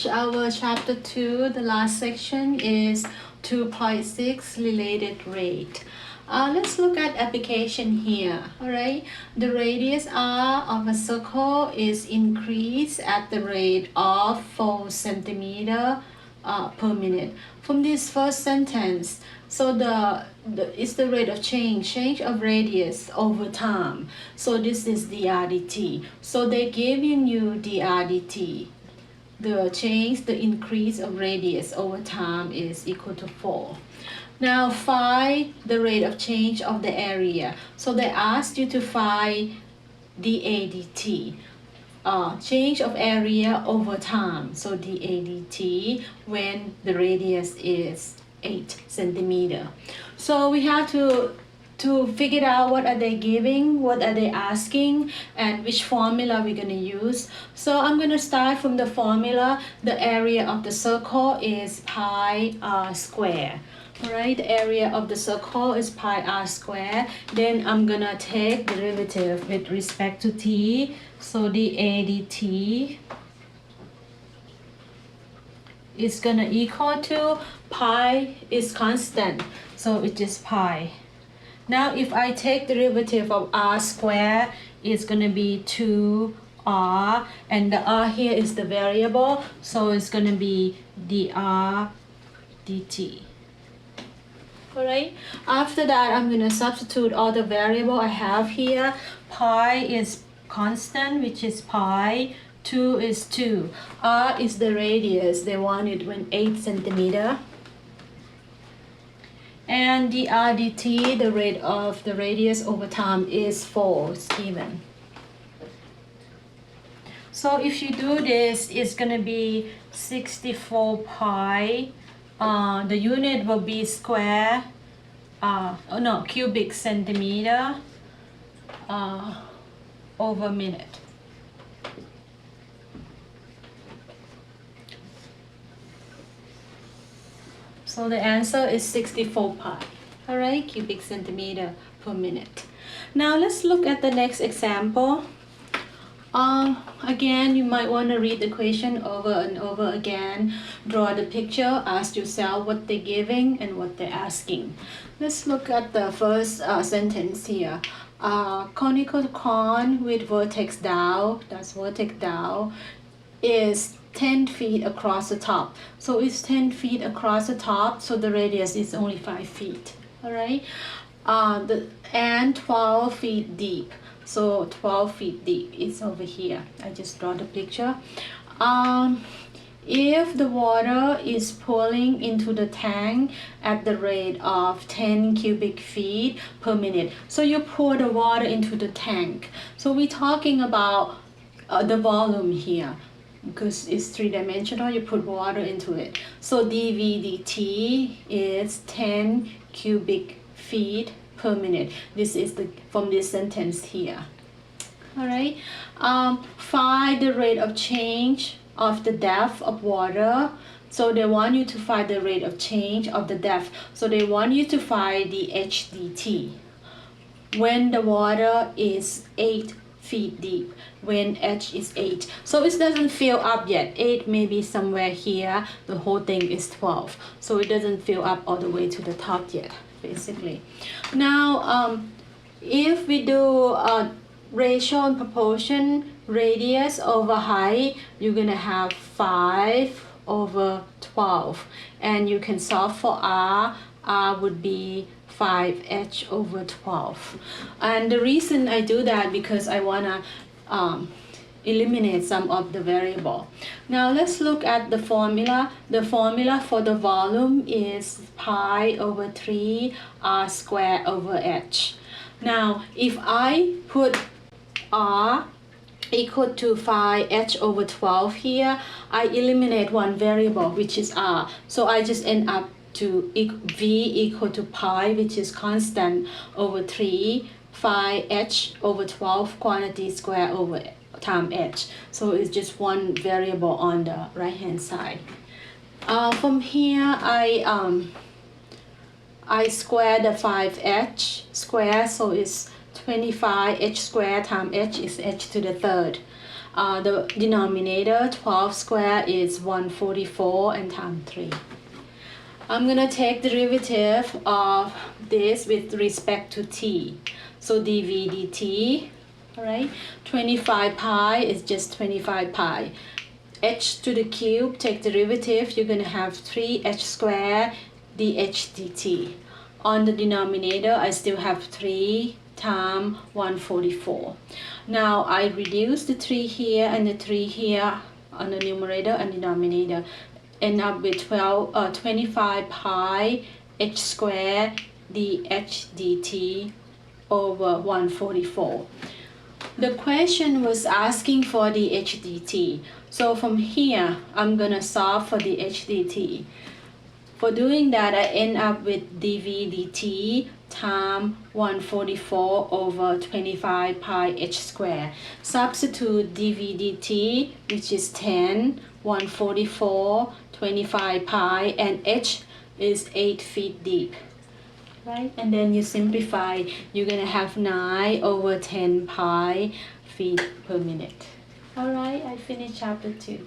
our chapter 2, the last section is 2.6 related rate. Let's look at application here. All right, the radius r of a circle is increased at the rate of 4 centimeter per minute. From this first sentence, so is the rate of change of radius over time. So this is dr/dt. So they're giving you dr/dt. The increase of radius over time is equal to 4. Now find the rate of change of the area. So they asked you to find dA/dt. Change of area over time. So dA/dt when the radius is 8 centimeter. So we have to figure out what are they giving, what are they asking, and which formula we're going to use. So I'm going to start from the formula. The area of the circle is pi r square. Alright, the area of the circle is pi r square. Then I'm going to take derivative with respect to t. So dA/dt is going to equal to pi is constant. So it is pi. Now if I take derivative of r square, it's going to be 2r, and the r here is the variable, so it's going to be dr dt. Alright, after that I'm going to substitute all the variable I have here. Pi is constant, which is pi. 2 is 2. R is the radius. They want it when 8 centimeter. And dr/dt, the rate of the radius over time, is 4. It's given. So if you do this, it's going to be 64 pi. The unit will be square, cubic centimeter over minute. So the answer is 64 pi, all right, cubic centimeter per minute. Now let's look at the next example. Again, you might want to read the question over and over again. Draw the picture, ask yourself what they're giving and what they're asking. Let's look at the first sentence here. Conical cone with vertex down, that's vertex down, is 10 feet across the top. So it's 10 feet across the top, so the radius is only 5 feet. All right, and 12 feet deep. So 12 feet deep is over here. I just draw the picture. If the water is pooling into the tank at the rate of 10 cubic feet per minute. So you pour the water into the tank. So we're talking about the volume here. Because it's three-dimensional, you put water into it. So dV/dt is 10 cubic feet per minute. This is from this sentence here. All right. Find the rate of change of the depth of water. So they want you to find the rate of change of the depth. So they want you to find the h/dt when the water is 8 feet deep, when h is 8. So it doesn't fill up yet. 8 may be somewhere here. The whole thing is 12. So it doesn't fill up all the way to the top yet, basically. Now, if we do ratio and proportion, radius over height, you're going to have 5 over 12. And you can solve for r. R would be 5h over 12. And the reason I do that because I want to eliminate some of the variable. Now let's look at the formula. The formula for the volume is pi over 3 r squared over h. Now if I put r equal to 5h over 12 here, I eliminate one variable, which is r. So I just end up to v equal to pi, which is constant, over 3 phi h over 12 quantity square over time h. So it's just one variable on the right hand side. From here I square the 5h square, so it's 25h squared times h is h to the third. The denominator 12 squared is 144 and times 3. I'm gonna take derivative of this with respect to t. So dv dt, alright, 25 pi is just 25 pi. H to the cube, take derivative, you're gonna have 3h squared dh dt. On the denominator, I still have 3 times 144. Now I reduce the 3 here and the 3 here on the numerator and denominator. End up with 25 pi h squared dh dt over 144. The question was asking for the h dt. So from here, I'm gonna solve for the h dt. For doing that, I end up with dv dt times 144 over 25 pi h squared. Substitute dv dt, which is 10, 144, 25 pi, and h is 8 feet deep. Right? And then you simplify, you're gonna have 9 over 10 pi feet per minute. Alright, I finished chapter 2.